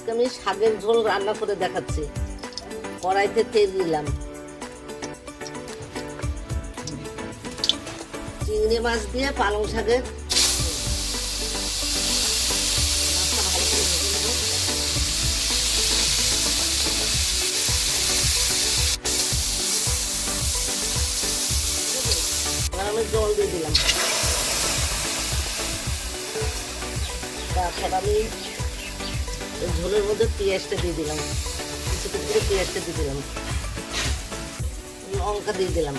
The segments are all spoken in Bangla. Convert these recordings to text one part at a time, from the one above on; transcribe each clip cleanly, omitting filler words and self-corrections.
আজকে আমি শাকের ঝোল রান্না করে দেখাচ্ছি। কড়াইতে তেল দিলাম, চিংড়ি মাছ দিয়ে পালং শাকের আমি জল দিয়ে দিলাম। তারপর আমি ঝোলের মধ্যে পেঁয়াজটা দিয়ে দিলাম, কিছু কিছু করে পেঁয়াজটা দিয়ে দিলাম, লঙ্কা দিয়ে দিলাম,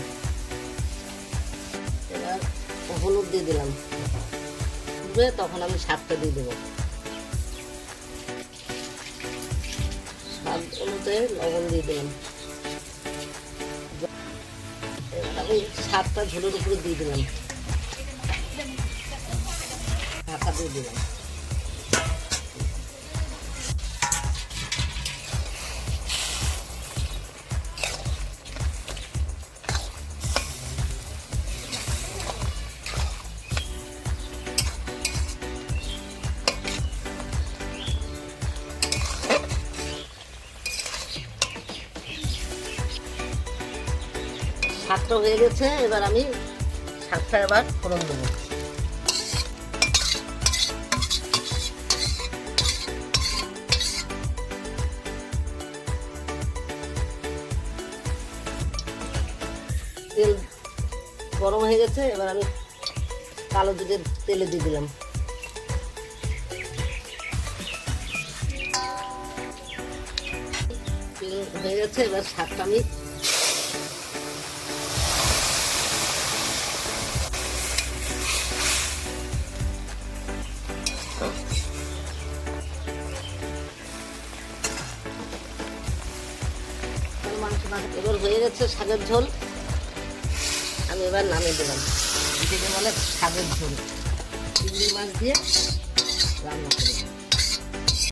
এবার হলুদ দিয়ে দিলাম। তখন আমি শাকটা দিয়ে দেবো, স্বাদ অনুযায়ী লবণ দিয়ে দিলাম। এবার আমি শাকটা ঝোলের উপরে দিয়ে দিলাম, ঢাকা দিয়ে দিলাম। শাকটা হয়ে গেছে, এবার আমি শাকটা এবার ফোড়ন দেবো। তেল গরম হয়ে গেছে, এবার আমি কালো জিরে তেলে দিয়ে দিলাম। তেল হয়ে গেছে, এবার শাকটা আমি এবার হয়ে গেছে শাকের ঝোল। আমি এবার নামিয়ে দিলাম। এটাকে বলে শাকের ঝোল, চিংড়ি মাছ দিয়ে রান্না করি।